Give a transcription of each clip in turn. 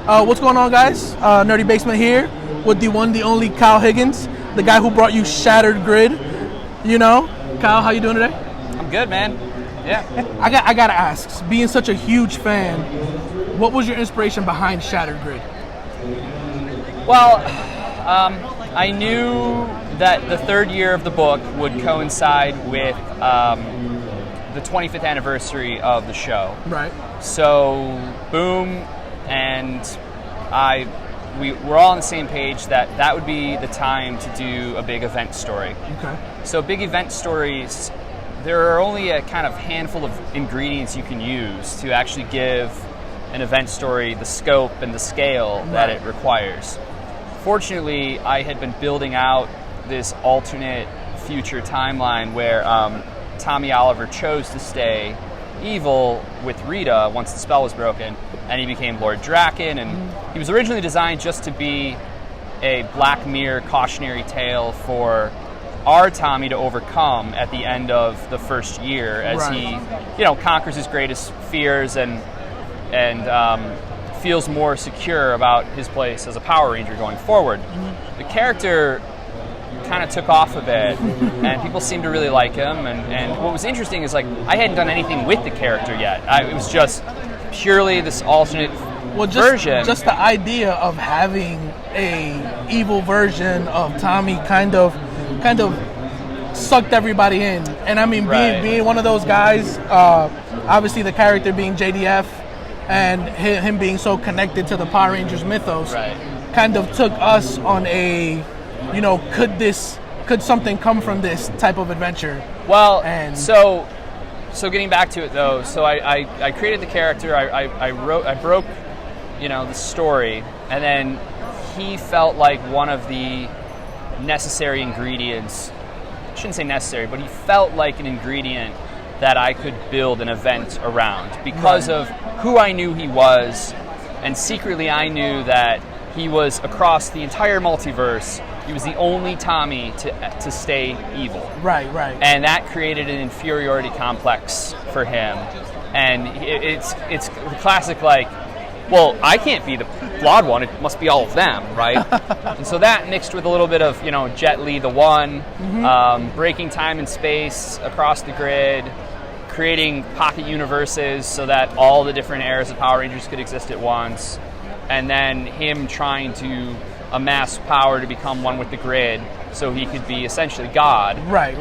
What's going on, guys? Nerdy Basement here with the one, the only Kyle Higgins, the guy who brought you Shattered Grid. You know, Kyle, how you doing today? I'm good, man. Yeah. I gotta ask, being such a huge fan, what was your inspiration behind Shattered Grid? Well, I knew that the third year of the book would coincide with the 25th anniversary of the show. Right. So, boom, and we're all on the same page that would be the time to do a big event story. Okay. So big event stories, there are only a kind of handful of ingredients you can use to actually give an event story the scope and the scale that it requires. Fortunately, I had been building out this alternate future timeline where Tommy Oliver chose to stay evil with Rita once the spell was broken, and he became Lord Draken, and he was originally designed just to be a Black Mirror cautionary tale for our Tommy to overcome at the end of the first year as he, conquers his greatest fears and feels more secure about his place as a Power Ranger going forward. The character kind of took off a bit, and people seemed to really like him. And what was interesting is, I hadn't done anything with the character yet. It was just purely this alternate version. Just the idea of having a evil version of Tommy kind of sucked everybody in. And I mean, being one of those guys, obviously the character being JDF and him being so connected to the Power Rangers mythos, kind of took us on a, could something come from this type of adventure? Well, and so getting back to it though, so I created the character, I broke, the story, and then he felt like one of the necessary ingredients. I shouldn't say necessary, but he felt like an ingredient that I could build an event around because of who I knew he was, and secretly I knew that he was across the entire multiverse. He was the only Tommy to stay evil. Right. And that created an inferiority complex for him. And it's the classic, well, I can't be the flawed one, it must be all of them, right? And so that mixed with a little bit of, Jet Li the One, breaking time and space across the grid, creating pocket universes so that all the different eras of Power Rangers could exist at once, and then him trying to amass power to become one with the grid so he could be essentially God. Right.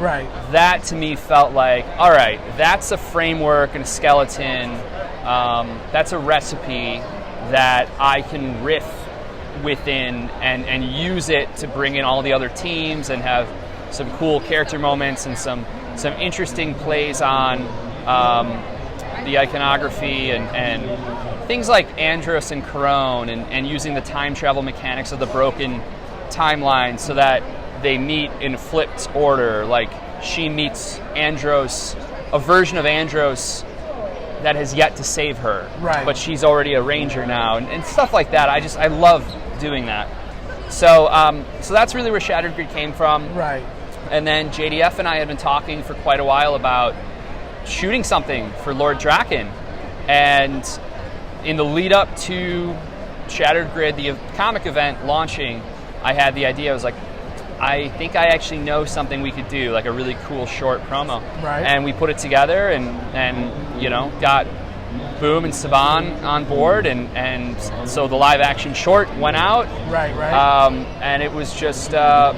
That to me felt like, all right, that's a framework and a skeleton, that's a recipe that I can riff within and use it to bring in all the other teams and have some cool character moments and some interesting plays on the iconography and things like Andros and Corone and using the time travel mechanics of the broken timeline so that they meet in flipped order. Like she meets Andros, a version of Andros that has yet to save her, but she's already a Ranger now, and stuff like that. I love doing that. So that's really where Shattered Grid came from. Right. And then JDF and I had been talking for quite a while about shooting something for Lord Draken, and in the lead up to Shattered Grid, the comic event launching, I had the idea. I was like, I think I actually know something we could do, like a really cool short promo. Right. And we put it together and got Boom and Saban on board, and so the live action short went out. Right. And it was just a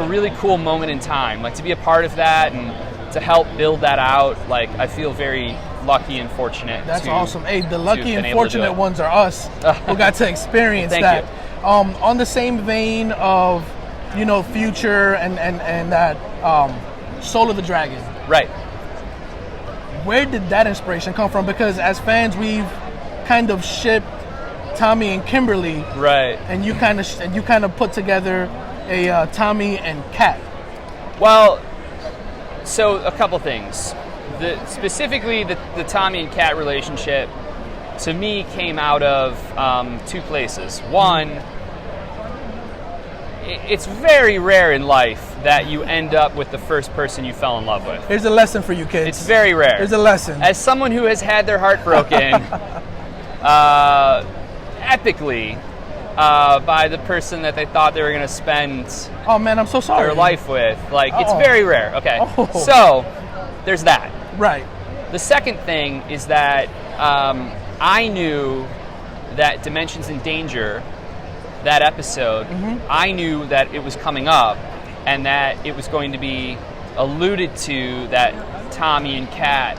really cool moment in time, to be a part of that and to help build that out. I feel very lucky and fortunate. That's awesome. Hey, the lucky and fortunate ones are us who got to experience that. On the same vein of Future and that Soul of the Dragon. Right. Where did that inspiration come from? Because as fans, we've kind of shipped Tommy and Kimberly. Right. And you kind of put together a Tommy and Kat. Well, so a couple things. Specifically, the Tommy and Kat relationship, to me, came out of two places. One, it's very rare in life that you end up with the first person you fell in love with. Here's a lesson for you kids. It's very rare. Here's a lesson. As someone who has had their heart broken, epically by the person that they thought they were going to spend Oh man, I'm so sorry. their life with. Like, it's Oh. very rare. Okay. Oh. So, there's that. Right. The second thing is that I knew that Dimensions in Danger, that episode, I knew that it was coming up and that it was going to be alluded to that Tommy and Kat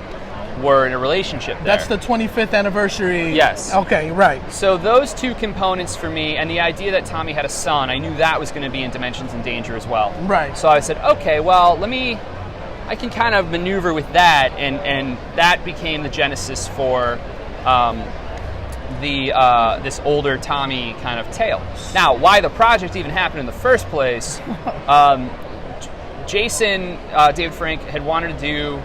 were in a relationship there. That's the 25th anniversary. Yes. Okay, right. So those two components for me, and the idea that Tommy had a son, I knew that was going to be in Dimensions in Danger as well. Right. So I said, okay, well, I can kind of maneuver with that, and that became the genesis for this older Tommy kind of tale. Now, why the project even happened in the first place, Jason, David Frank, had wanted to do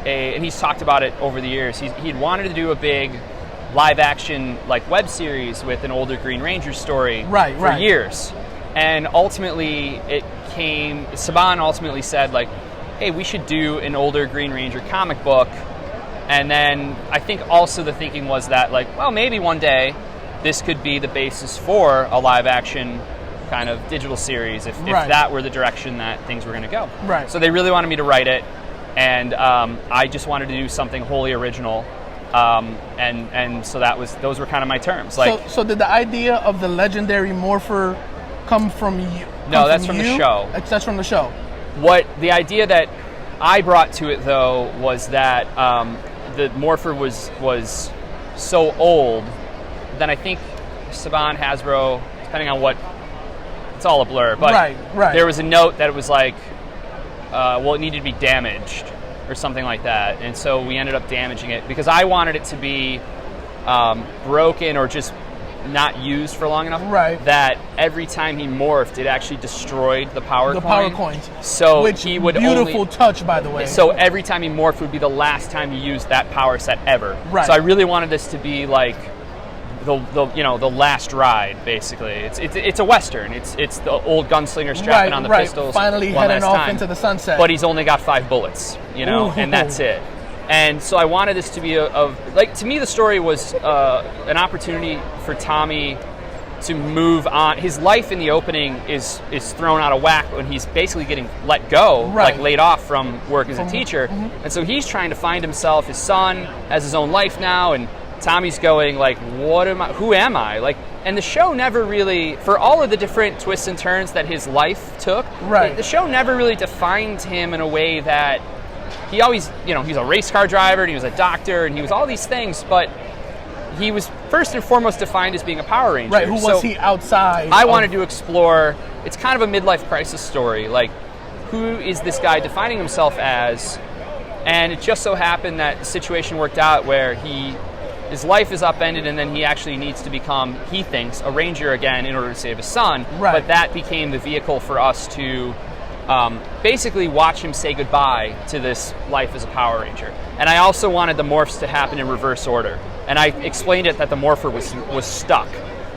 and he's talked about it over the years, he'd wanted to do a big live-action like web series with an older Green Ranger story for years. And ultimately, Saban ultimately said, like, hey, we should do an older Green Ranger comic book. And then I think also the thinking was that, like, well, maybe one day this could be the basis for a live-action kind of digital series if that were the direction that things were going to go. Right. So they really wanted me to write it, and I just wanted to do something wholly original. And so those were kind of my terms. Like, so did the idea of the legendary Morpher come from you? No, that's from the show. That's from the show. What the idea that I brought to it, though, was that the Morpher was so old that I think Saban, Hasbro, depending on what, it's all a blur, but right. there was a note that it was like, it needed to be damaged or something like that, and so we ended up damaging it because I wanted it to be broken or just not used for long enough that every time he morphed, it actually destroyed the power coins. So which he would beautiful touch, by the way. So every time he morphed would be the last time he used that power set ever. Right. So I really wanted this to be like the last ride, basically. It's a western. It's the old gunslinger strapping on the pistols. Finally heading off into the sunset. But he's only got 5 bullets, and that's it. And so I wanted this to be to me the story was an opportunity for Tommy to move on. His life in the opening is thrown out of whack when he's basically getting let go, like laid off from work as a teacher. And so he's trying to find himself. His son has his own life now, and Tommy's going like, what am I? Who am I? Like, and the show never really, for all of the different twists and turns that his life took, the show never really defined him in a way that he always, he's a race car driver, and he was a doctor, and he was all these things, but he was first and foremost defined as being a Power Ranger. Right, who was he outside? I wanted to explore, it's kind of a midlife crisis story, like, who is this guy defining himself as? And it just so happened that the situation worked out where his life is upended, and then he actually needs to become, he thinks, a Ranger again in order to save his son. Right. But that became the vehicle for us to basically watch him say goodbye to this life as a Power Ranger. And I also wanted the morphs to happen in reverse order. And I explained it that the Morpher was stuck.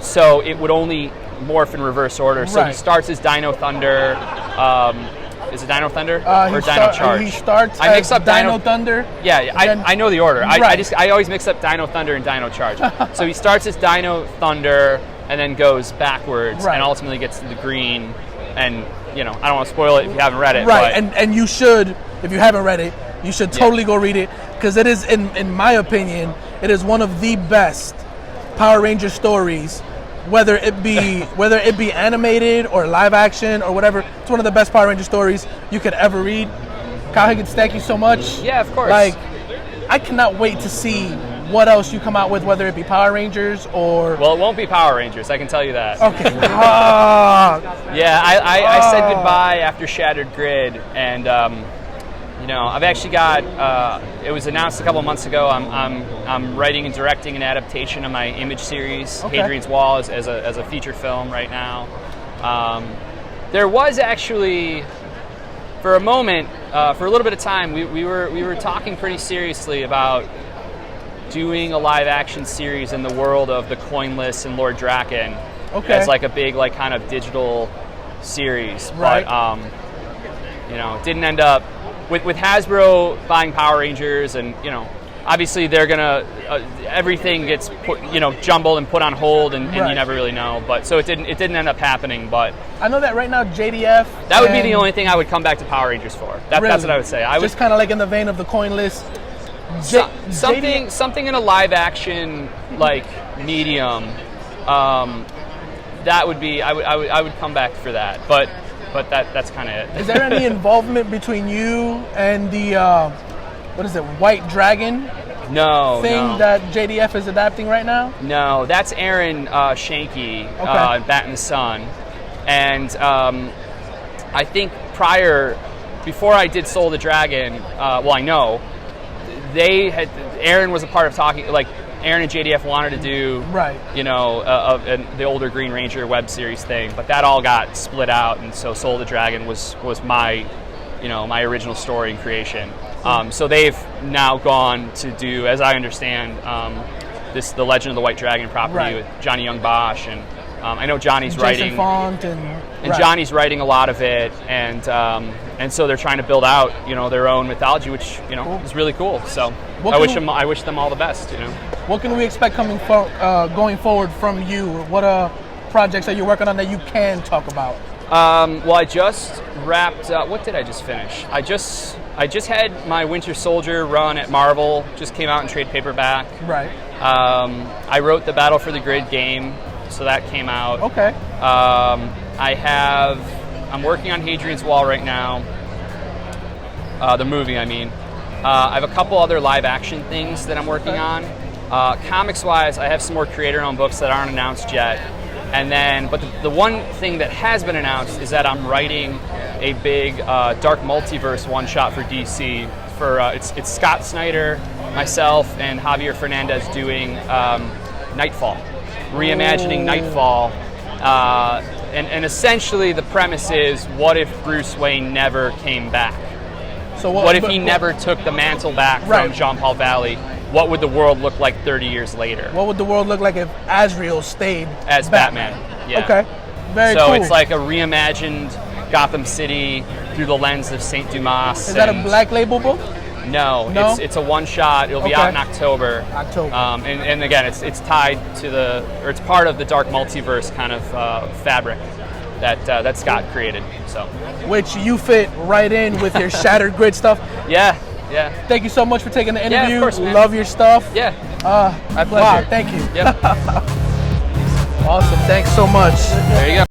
So it would only morph in reverse order. So he starts as Dino Thunder. Is it Dino Thunder or Dino Charge? He starts I mix up Dino Thunder. Yeah, I know the order. I always mix up Dino Thunder and Dino Charge. So he starts as Dino Thunder and then goes backwards and ultimately gets to the green. And I don't want to spoil it if you haven't read it. Right, but and you should, if you haven't read it, you should totally go read it, because it is, in my opinion, it is one of the best Power Ranger stories, whether it be animated or live action or whatever. It's one of the best Power Ranger stories you could ever read. Kyle Higgins, thank you so much. Yeah, of course. Like, I cannot wait to see what else you come out with, whether it be Power Rangers or... Well, it won't be Power Rangers, I can tell you that. Okay. Yeah, I said goodbye after Shattered Grid, and I've actually got. It was announced a couple of months ago. I'm writing and directing an adaptation of my Image series, Hadrian's Wall, as a feature film right now. There was actually, for a moment, for a little bit of time, we were talking pretty seriously about doing a live action series in the world of the Coinless and Lord Draken as like a big kind of digital series. Right. But didn't end up with Hasbro buying Power Rangers, and obviously they're gonna everything gets put, jumbled and put on hold, and you never really know. But so it didn't end up happening. But I know that right now JDF. That would be the only thing I would come back to Power Rangers for. That's what I would say. I just kind of like in the vein of the coin list. Something in a live action like medium. That would be I would come back for that. But that's kind of it. Is there any involvement between you and the what is it, White Dragon? No. That JDF is adapting right now? No, that's Aaron Shanky, Bat in the Sun, and I think before I did Soul of the Dragon, I know Aaron was a part of talking, like Aaron and JDF wanted to do, the older Green Ranger web series thing, but that all got split out, and so Soul of the Dragon was my, my original story and creation. So they've now gone to do, as I understand, the Legend of the White Dragon property with Johnny Young Bosch, and I know Johnny's Jason writing, Font and Johnny's writing a lot of it, and so they're trying to build out, their own mythology, which is really cool. So I wish them all the best. What can we expect going forward from you? What projects are you working on that you can talk about? I just wrapped up. What did I just finish? I just had my Winter Soldier run at Marvel. Just came out in trade paperback. Right. I wrote the Battle for the Grid game, so that came out. Okay. I'm working on Hadrian's Wall right now. The movie, I mean. I have a couple other live action things that I'm working on. Comics-wise, I have some more creator-owned books that aren't announced yet. But the one thing that has been announced is that I'm writing a big Dark Multiverse one-shot for DC. It's Scott Snyder, myself, and Javier Fernandez doing Nightfall, reimagining Nightfall. And essentially the premise is, what if Bruce Wayne never came back? So what if he never took the mantle back from Jean-Paul Valley? What would the world look like 30 years later? What would the world look like if Azrael stayed as Batman? Yeah. Okay. Very cool. So it's like a reimagined Gotham City through the lens of Saint Dumas. Is that a Black Label book? No? It's a one shot. It'll be out in October. And again, it's tied to it's part of the Dark Multiverse kind of fabric that Scott created. So, which you fit right in with your Shattered Grid stuff. Yeah. Thank you so much for taking the interview. Yeah, of course, man. Love your stuff. Yeah. My pleasure. Wow, thank you. Yep. Awesome. Thanks so much. There you go.